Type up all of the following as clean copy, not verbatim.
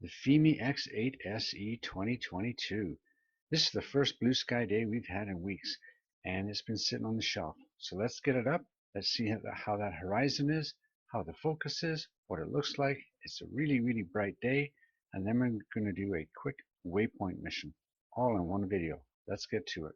the Fimi X8SE 2022. This is the first blue sky day we've had in weeks, and it's been sitting on the shelf. So let's get it up. Let's see how that horizon is, how the focus is, what it looks like. It's a really, really bright day, and then we're going to do a quick waypoint mission, all in one video. Let's get to it.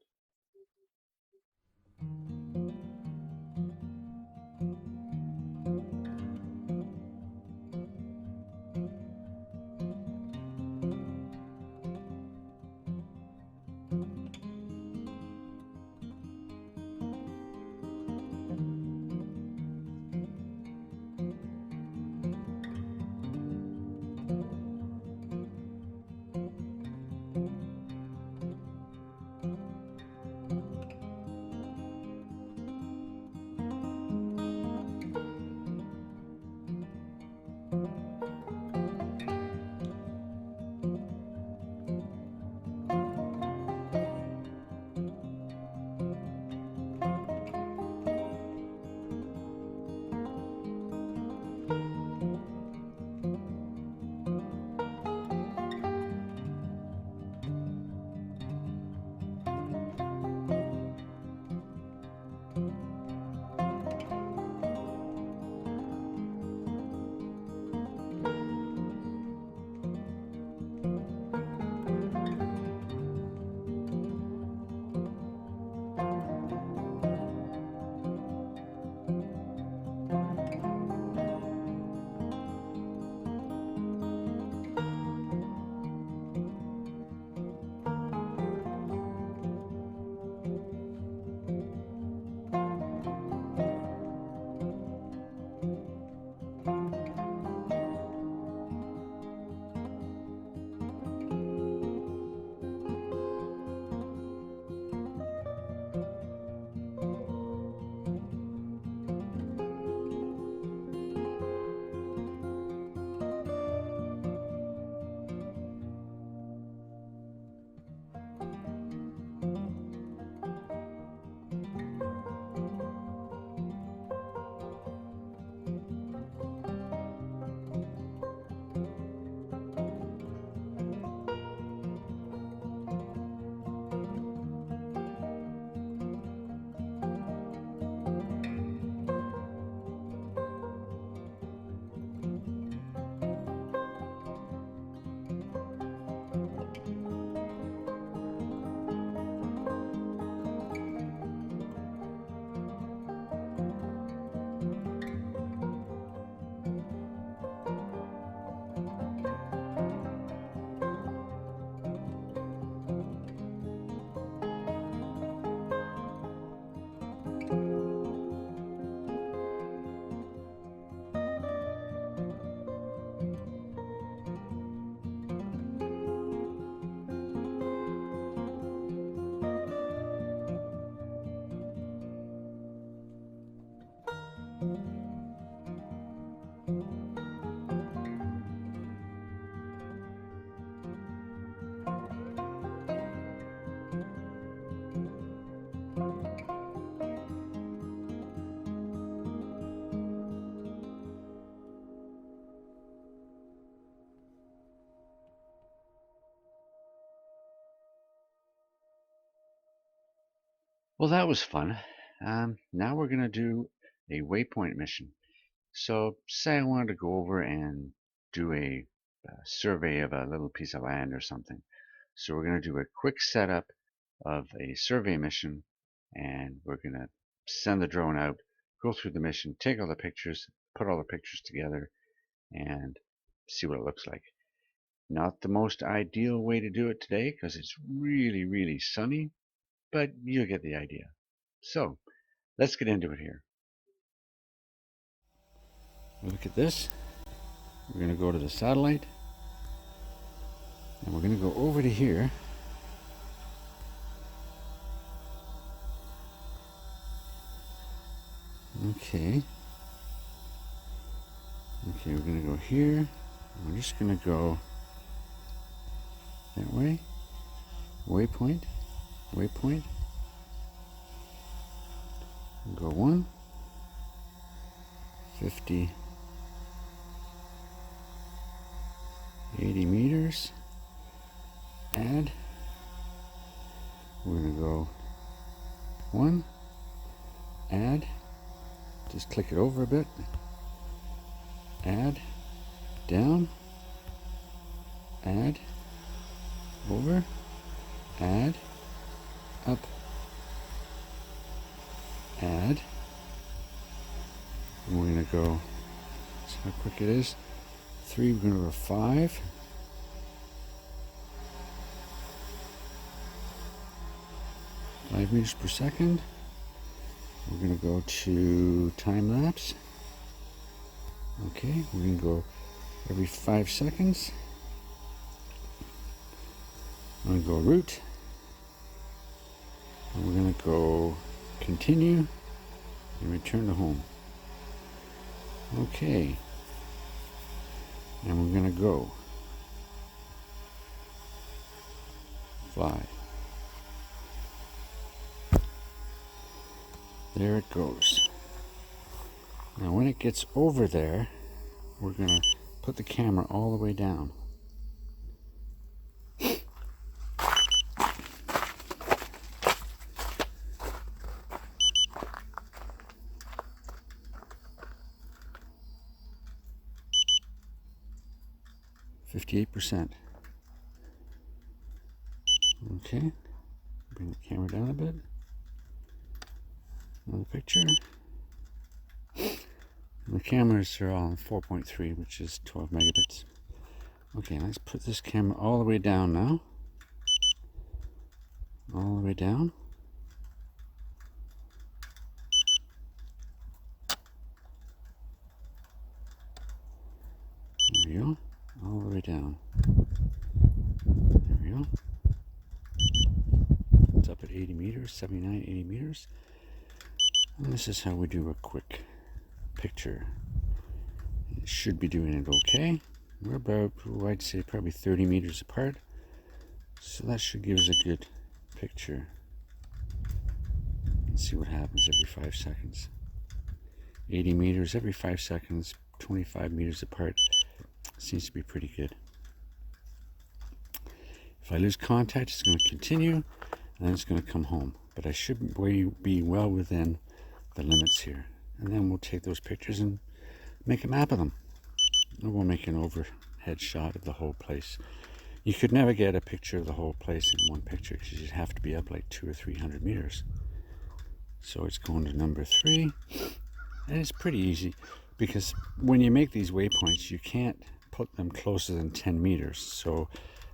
Well, that was fun. Now we're going to do a waypoint mission. So say I wanted to go over and do a survey of a little piece of land or something. So we're going to do a quick setup of a survey mission, and we're going to send the drone out, go through the mission, take all the pictures, put all the pictures together, and see what it looks like. Not the most ideal way to do it today because it's really, really sunny, but you get the idea. So let's get into it here. Look at this. We're going to go to the satellite, and we're going to go over to here. Okay. Okay, we're going to go here. We're just going to go that way. Waypoint. Waypoint. Go 1. 50. 80 meters. Add. We're going to go 1. Add. Just click it over a bit. Add. Down. Add. Over. Add. Up. Add. And we're going to go, see how quick it is. 3, we're going to go 5. 5 meters per second. We're going to go to time lapse. Okay, we're going to go every 5 seconds. I'm going to go route. And we're going to go continue and return to home. Okay. And we're going to go fly. There it goes. Now when it gets over there, we're going to put the camera all the way down. %. Okay, bring the camera down a bit. Another picture. And the cameras are all on 4.3, which is 12 megabits. Okay, let's put this camera all the way down now. All the way down. There we go. All the way down. There we go. It's up at 80 meters, 79, 80 meters. And this is how we do a quick picture. It should be doing it okay. We're about, I'd say, probably 30 meters apart. So that should give us a good picture. Let's see what happens every 5 seconds. 80 meters every 5 seconds, 25 meters apart. Seems to be pretty good. If I lose contact, it's going to continue, and then it's going to come home. But I should be well within the limits here. And then we'll take those pictures and make a map of them. And we'll make an overhead shot of the whole place. You could never get a picture of the whole place in one picture because you'd have to be up like 200 or 300 meters. So it's going to number 3. And it's pretty easy because when you make these waypoints, you can't put them closer than 10 meters. So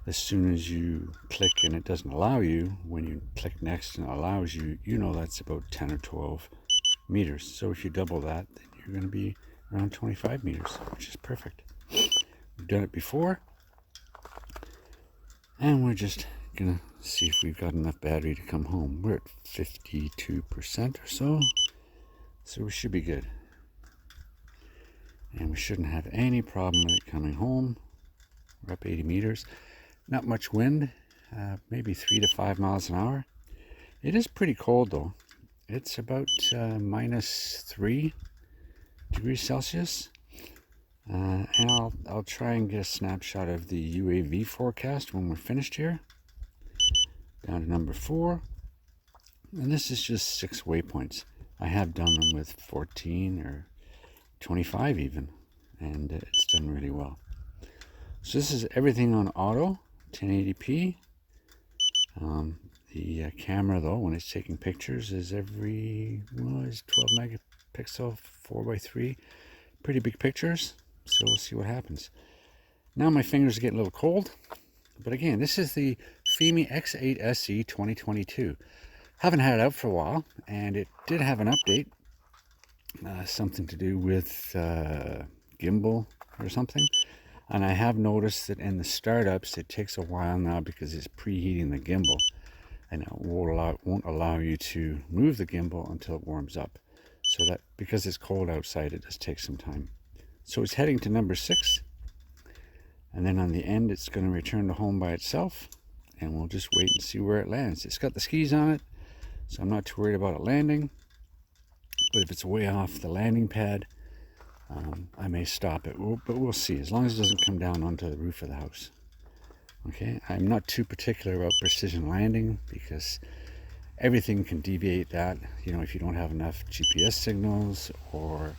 as soon as you click and it doesn't allow you, when you click next and it allows you, you know that's about 10 or 12 meters. So if you double that, then you're going to be around 25 meters, which is perfect. We've done it before, and we're just going to see if we've got enough battery to come home. We're at 52% or so, so we should be good. And we shouldn't have any problem with it coming home. We're up 80 meters. Not much wind, maybe 3 to 5 miles an hour. It is pretty cold though. It's about -3 degrees Celsius. And I'll try and get a snapshot of the UAV forecast when we're finished here. Down to number 4. And this is just 6 waypoints. I have done them with 14 or 25 even, and it's done really well. So this is everything on auto, 1080p. The camera though, when it's taking pictures, is is 12 megapixel 4x3. Pretty big pictures, so we'll see what happens. Now my fingers are getting a little cold, but again, this is the Fimi X8SE 2022. Haven't had it out for a while, and it did have an update. Something to do with gimbal or something. And I have noticed that in the startups it takes a while now because it's preheating the gimbal, and it won't allow you to move the gimbal until it warms up. So that, because it's cold outside, it does take some time. So it's heading to number 6, and then on the end it's going to return to home by itself, and we'll just wait and see where it lands. It's got the skis on it, so I'm not too worried about it landing. But if it's way off the landing pad, I may stop it, but we'll see, as long as it doesn't come down onto the roof of the house. Okay, I'm not too particular about precision landing because everything can deviate that. You know, if you don't have enough GPS signals, or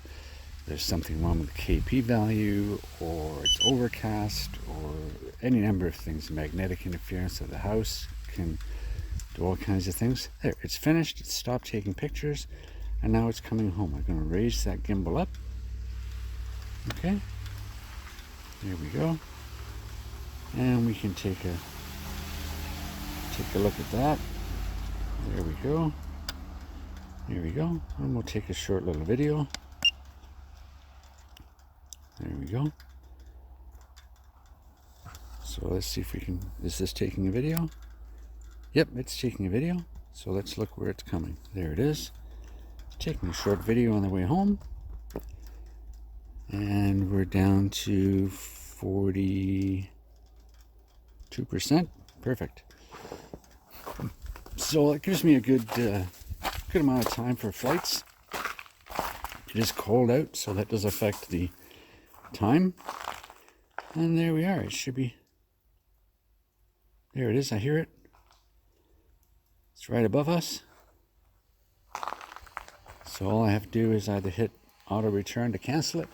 there's something wrong with the KP value, or it's overcast, or any number of things. Magnetic interference of the house can do all kinds of things. There, it's finished. It's stopped taking pictures, and now it's coming home. I'm going to raise that gimbal up. Okay, there we go, and we can take a look at that. There we go. There we go. And we'll take a short little video. There we go. So let's see if we can, is this taking a video? Yep, it's taking a video. So let's look where it's coming. There it is. It's taking a short video on the way home. And we're down to 42%. Perfect. So it gives me a good amount of time for flights. It is cold out, so that does affect the time. And there we are. It should be, there it is. I hear it. It's right above us. So all I have to do is either hit auto return to cancel it.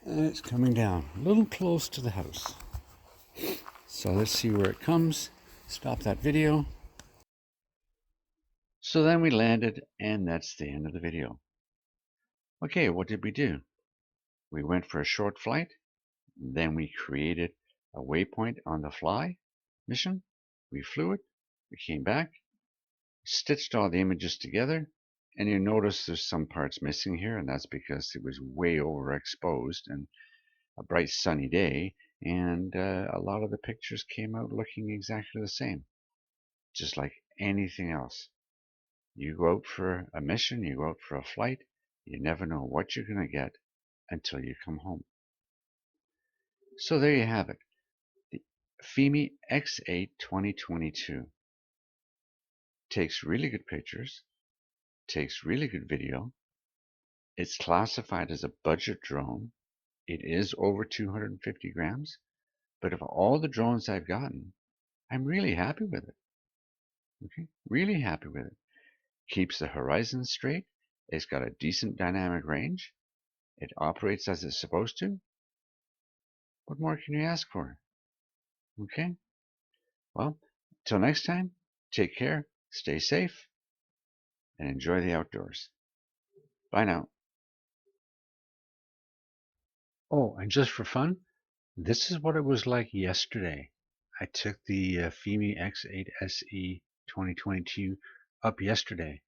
And it's coming down a little close to the house. So let's see where it comes. Stop that video. So then we landed, and that's the end of the video. Okay, what did we do? We went for a short flight. Then we created a waypoint on the fly mission. We flew it. We came back, stitched all the images together, and you notice there's some parts missing here, and that's because it was way overexposed and a bright sunny day, and a lot of the pictures came out looking exactly the same, just like anything else. You go out for a mission, you go out for a flight, you never know what you're going to get until you come home. So there you have it, the Fimi X8 2022. Takes really good pictures, takes really good video. It's classified as a budget drone. It is over 250 grams, but of all the drones I've gotten, I'm really happy with it. Okay, really happy with it. Keeps the horizon straight. It's got a decent dynamic range. It operates as it's supposed to. What more can you ask for? Okay, well, till next time, take care, stay safe, and enjoy the outdoors. Bye now. Oh, and just for fun, this is what it was like yesterday. I took the Fimi X8SE 2022 up yesterday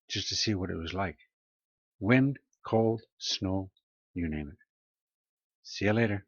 just to see what it was like. Wind, cold, snow, you name it. See you later.